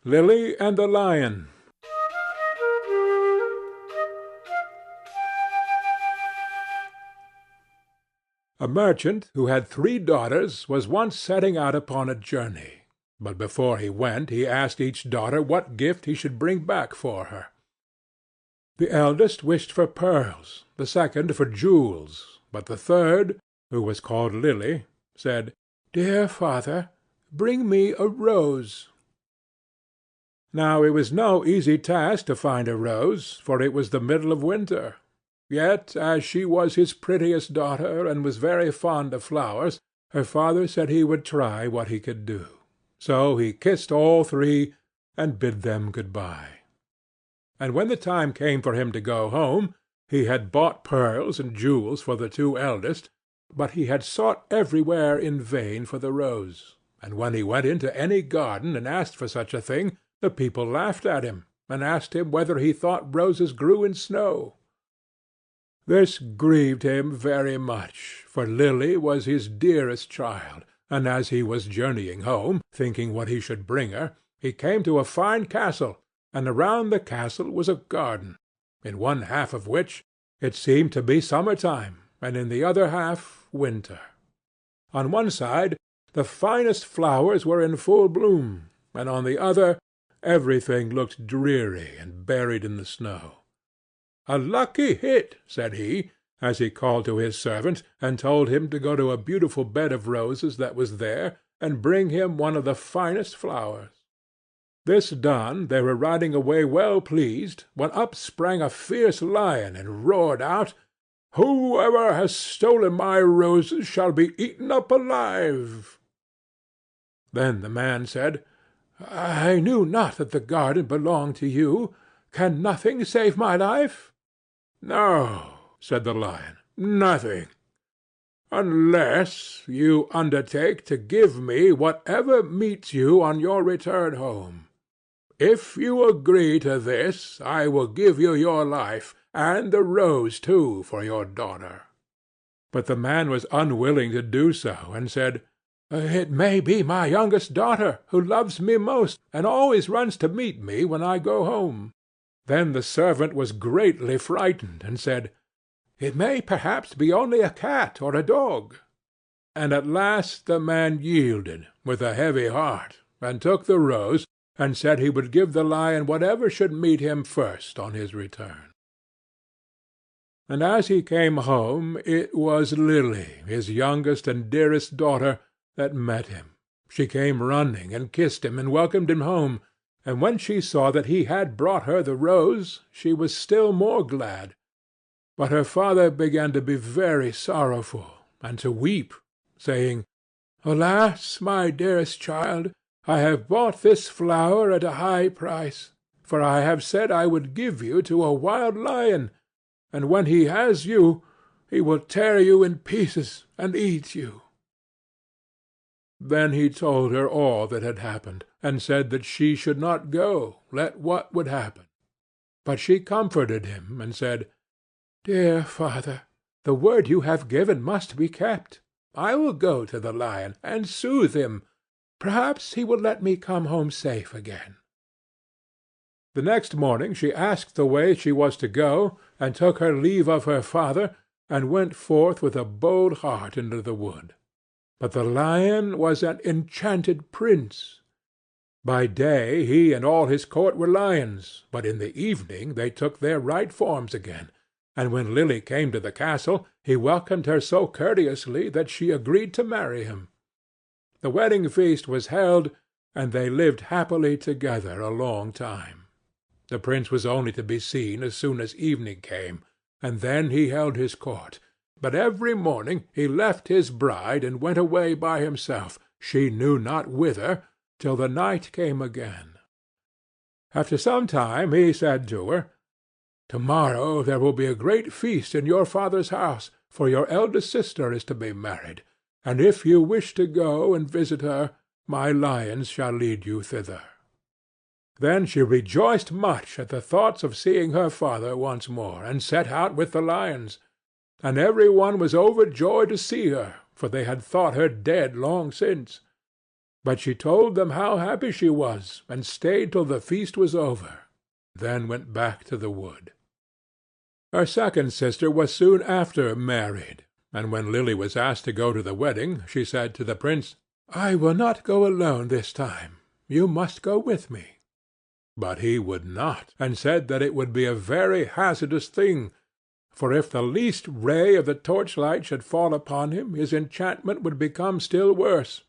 Lilly and the Lion. A merchant who had 3 daughters was once setting out upon a journey, but before he went he asked each daughter what gift he should bring back for her. The eldest wished for pearls, the second for jewels, but the third, who was called Lilly, said, "Dear father, bring me a rose." Now it was no easy task to find a rose, for it was the middle of winter. Yet, as she was his prettiest daughter, and was very fond of flowers, her father said he would try what he could do. So he kissed all 3, and bid them good-bye. And when the time came for him to go home, he had bought pearls and jewels for the 2 eldest, but he had sought everywhere in vain for the rose, and when he went into any garden and asked for such a thing, the people laughed at him, and asked him whether he thought roses grew in snow. This grieved him very much, for Lilly was his dearest child, and as he was journeying home, thinking what he should bring her, he came to a fine castle, and around the castle was a garden, in one half of which it seemed to be summer-time, and in the other half winter. On one side the finest flowers were in full bloom, and on the other everything looked dreary and buried in the snow. "A lucky hit," said he, as he called to his servant, and told him to go to a beautiful bed of roses that was there, and bring him one of the finest flowers. This done, they were riding away well pleased, when up sprang a fierce lion, and roared out, "Whoever has stolen my roses shall be eaten up alive." Then the man said, "I knew not that the garden belonged to you. Can nothing save my life?" "No," said the lion, "nothing, unless you undertake to give me whatever meets you on your return home. If you agree to this, I will give you your life, and the rose too for your daughter." But the man was unwilling to do so, and said, "It may be my youngest daughter, who loves me most, and always runs to meet me when I go home." Then the servant was greatly frightened, and said, "It may perhaps be only a cat or a dog." And at last the man yielded, with a heavy heart, and took the rose, and said he would give the lion whatever should meet him first on his return. And as he came home, it was Lilly, his youngest and dearest daughter, that met him. She came running, and kissed him, and welcomed him home, and when she saw that he had brought her the rose, she was still more glad. But her father began to be very sorrowful, and to weep, saying, "Alas, my dearest child, I have bought this flower at a high price, for I have said I would give you to a wild lion, and when he has you, he will tear you in pieces and eat you." Then he told her all that had happened, and said that she should not go, let what would happen. But she comforted him, and said, "Dear father, the word you have given must be kept. I will go to the lion, and soothe him. Perhaps he will let me come home safe again." The next morning she asked the way she was to go, and took her leave of her father, and went forth with a bold heart into the wood. But the lion was an enchanted prince. By day he and all his court were lions, but in the evening they took their right forms again, and when Lilly came to the castle, he welcomed her so courteously that she agreed to marry him. The wedding feast was held, and they lived happily together a long time. The prince was only to be seen as soon as evening came, and then he held his court. But every morning he left his bride and went away by himself, she knew not whither, till the night came again. After some time he said to her, "Tomorrow there will be a great feast in your father's house, for your eldest sister is to be married, and if you wish to go and visit her, my lions shall lead you thither." Then she rejoiced much at the thoughts of seeing her father once more, and set out with the lions. And every one was overjoyed to see her, for they had thought her dead long since. But she told them how happy she was, and stayed till the feast was over, then went back to the wood. Her second sister was soon after married, and when Lily was asked to go to the wedding, she said to the Prince, "I will not go alone this time. You must go with me." But he would not, and said that it would be a very hazardous thing, for if the least ray of the torchlight should fall upon him, his enchantment would become still worse,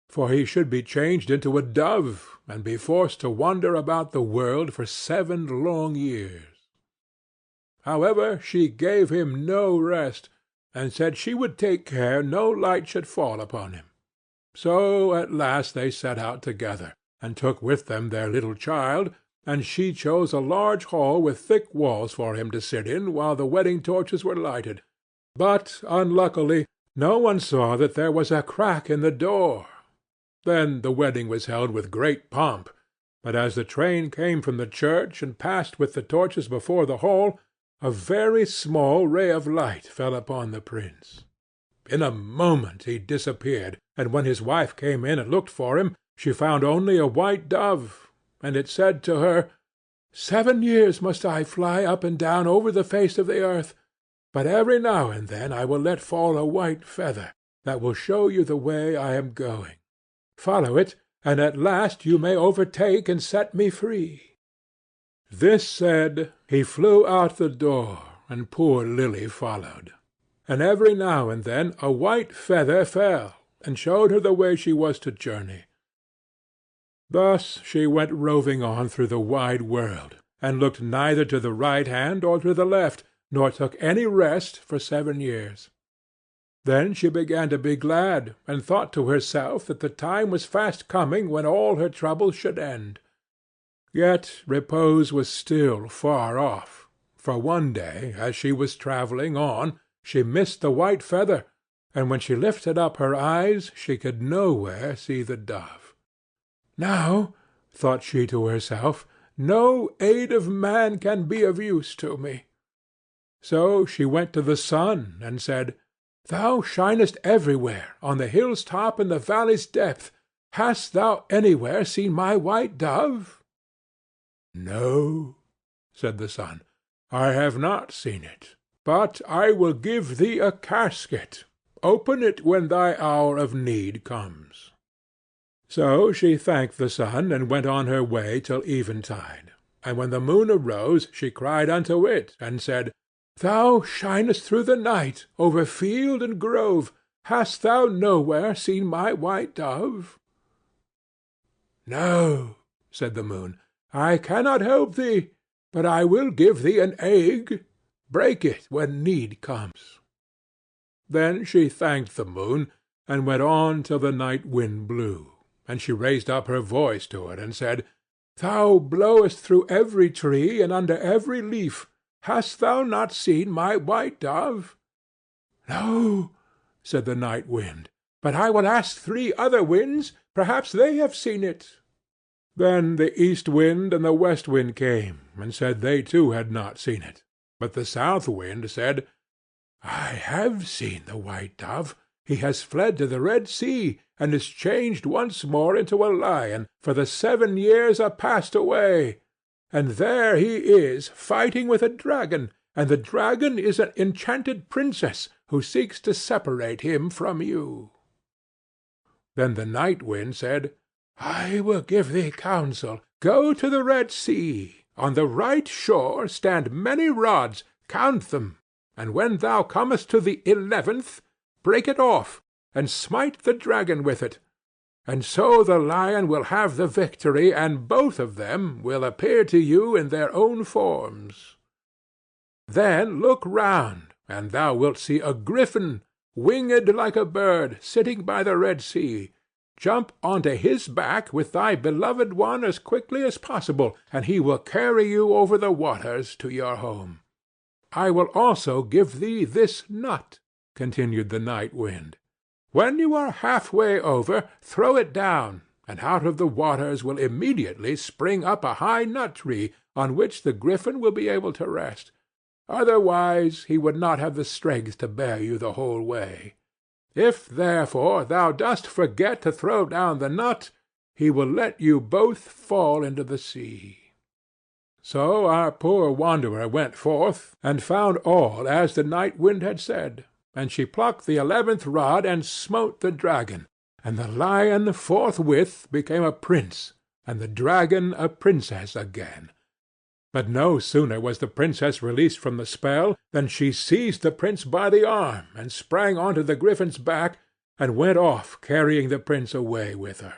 for he should be changed into a dove, and be forced to wander about the world for 7 long years. However, she gave him no rest, and said she would take care no light should fall upon him. So at last they set out together, and took with them their little child, and she chose a large hall with thick walls for him to sit in while the wedding torches were lighted. But, unluckily, no one saw that there was a crack in the door. Then the wedding was held with great pomp, but as the train came from the church and passed with the torches before the hall, a very small ray of light fell upon the Prince. In a moment he disappeared, and when his wife came in and looked for him, she found only a white dove, and it said to her, "7 years must I fly up and down over the face of the earth, but every now and then I will let fall a white feather, that will show you the way I am going. Follow it, and at last you may overtake and set me free." This said, he flew out the door, and poor Lily followed. And every now and then a white feather fell, and showed her the way she was to journey. Thus she went roving on through the wide world, and looked neither to the right hand or to the left, nor took any rest for 7 years. Then she began to be glad, and thought to herself that the time was fast coming when all her troubles should end. Yet repose was still far off, for one day, as she was travelling on, she missed the white feather, and when she lifted up her eyes she could nowhere see the dove. "Now," thought she to herself, "no aid of man can be of use to me." So she went to the sun, and said, "Thou shinest everywhere, on the hill's top and the valley's depth. Hast thou anywhere seen my white dove?" "No," said the sun, "I have not seen it, but I will give thee a casket. Open it when thy hour of need comes." So she thanked the sun, and went on her way till eventide. And when the moon arose, she cried unto it, and said, "Thou shinest through the night, over field and grove. Hast thou nowhere seen my white dove?" "No," said the moon, "I cannot help thee, but I will give thee an egg. Break it when need comes." Then she thanked the moon, and went on till the night wind blew, and she raised up her voice to it, and said, "Thou blowest through every tree and under every leaf. Hast thou not seen my white dove?" "No," said the night wind, "but I will ask 3 other winds. Perhaps they have seen it." Then the east wind and the west wind came, and said they too had not seen it. But the south wind said, "I have seen the white dove. He has fled to the Red Sea, and is changed once more into a lion, for the 7 years are passed away. And there he is, fighting with a dragon, and the dragon is an enchanted princess, who seeks to separate him from you." Then the night wind said, "I will give thee counsel. Go to the Red Sea. On the right shore stand many rods. Count them, and when thou comest to the 11th, break it off, and smite the dragon with it. And so the lion will have the victory, and both of them will appear to you in their own forms. Then look round, and thou wilt see a griffin, winged like a bird, sitting by the Red Sea. Jump onto his back with thy beloved one as quickly as possible, and he will carry you over the waters to your home. I will also give thee this nut," continued the night wind. "When you are half-way over, throw it down, and out of the waters will immediately spring up a high nut-tree, on which the griffin will be able to rest. Otherwise he would not have the strength to bear you the whole way. If, therefore, thou dost forget to throw down the nut, he will let you both fall into the sea." So our poor wanderer went forth, and found all as the Night Wind had said, and she plucked the 11th rod and smote the dragon, and the lion forthwith became a prince, and the dragon a princess again. But no sooner was the princess released from the spell than she seized the prince by the arm, and sprang on to the griffin's back, and went off carrying the prince away with her.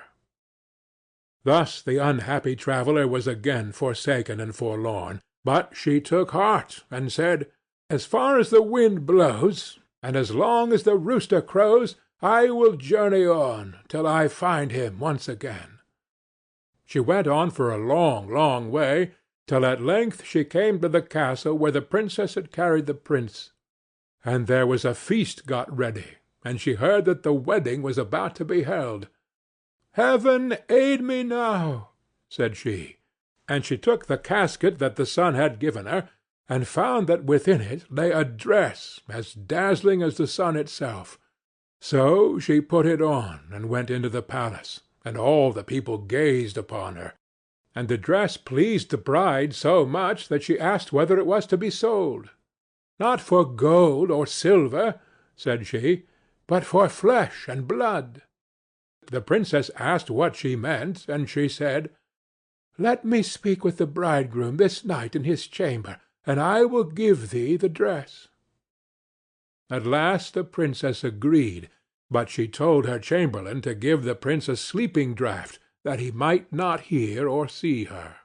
Thus the unhappy traveller was again forsaken and forlorn, but she took heart, and said, "As far as the wind blows, and as long as the rooster crows, I will journey on, till I find him once again." She went on for a long, long way, till at length she came to the castle where the princess had carried the prince. And there was a feast got ready, and she heard that the wedding was about to be held. "Heaven aid me now," said she, and she took the casket that the sun had given her, and found that within it lay a dress as dazzling as the sun itself. So she put it on, and went into the palace, and all the people gazed upon her. And the dress pleased the bride so much that she asked whether it was to be sold. "Not for gold or silver," said she, "but for flesh and blood." The princess asked what she meant, and she said, "Let me speak with the bridegroom this night in his chamber, and I will give thee the dress." At last the princess agreed, but she told her chamberlain to give the prince a sleeping draught, that he might not hear or see her.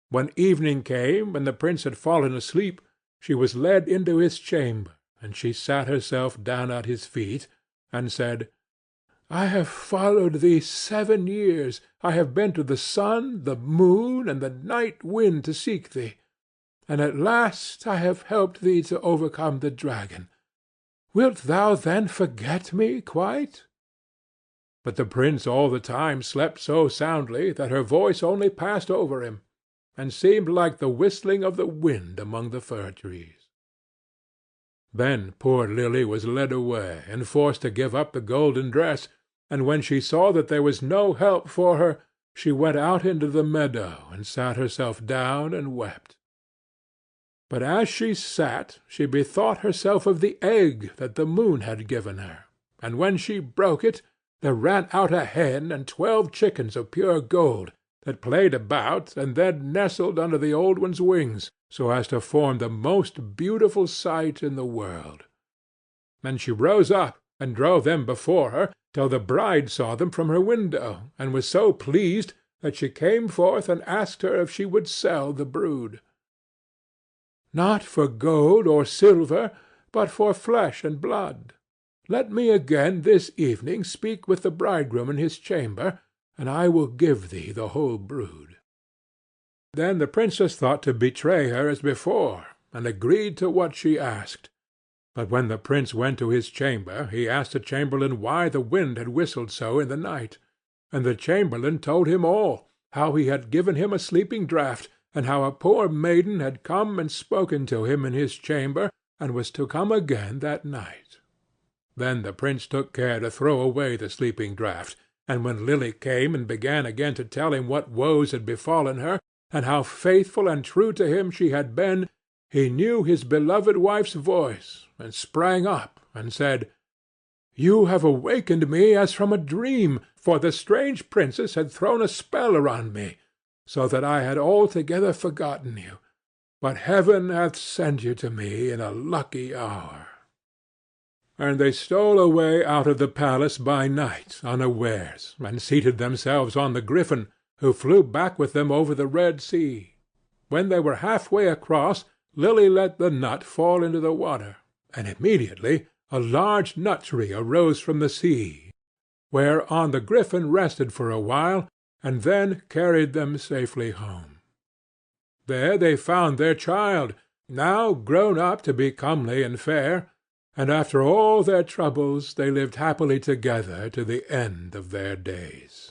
When evening came, and the prince had fallen asleep, she was led into his chamber, and she sat herself down at his feet, and said, "I have followed thee 7 years. I have been to the sun, the moon, and the night wind to seek thee, and at last I have helped thee to overcome the dragon. Wilt thou then forget me quite?" But the prince all the time slept so soundly that her voice only passed over him, and seemed like the whistling of the wind among the fir trees. Then poor Lily was led away, and forced to give up the golden dress, and when she saw that there was no help for her, she went out into the meadow, and sat herself down and wept. But as she sat, she bethought herself of the egg that the moon had given her, and when she broke it, there ran out a hen and 12 chickens of pure gold, that played about, and then nestled under the old one's wings, so as to form the most beautiful sight in the world. And she rose up, and drove them before her, till the bride saw them from her window, and was so pleased that she came forth and asked her if she would sell the brood. "Not for gold or silver, but for flesh and blood. Let me again this evening speak with the bridegroom in his chamber, and I will give thee the whole brood." Then the princess thought to betray her as before, and agreed to what she asked. But when the prince went to his chamber, he asked the chamberlain why the wind had whistled so in the night. And the chamberlain told him all, how he had given him a sleeping draught, and how a poor maiden had come and spoken to him in his chamber, and was to come again that night. Then the prince took care to throw away the sleeping draught, and when Lily came and began again to tell him what woes had befallen her, and how faithful and true to him she had been, he knew his beloved wife's voice, and sprang up, and said, "You have awakened me as from a dream, for the strange princess had thrown a spell around me, so that I had altogether forgotten you. But heaven hath sent you to me in a lucky hour." And they stole away out of the palace by night unawares, and seated themselves on the griffin, who flew back with them over the Red Sea. When they were half-way across, Lily let the nut fall into the water, and immediately a large nut-tree arose from the sea, whereon the griffin rested for a while, and then carried them safely home. There they found their child, now grown up to be comely and fair, and after all their troubles they lived happily together to the end of their days.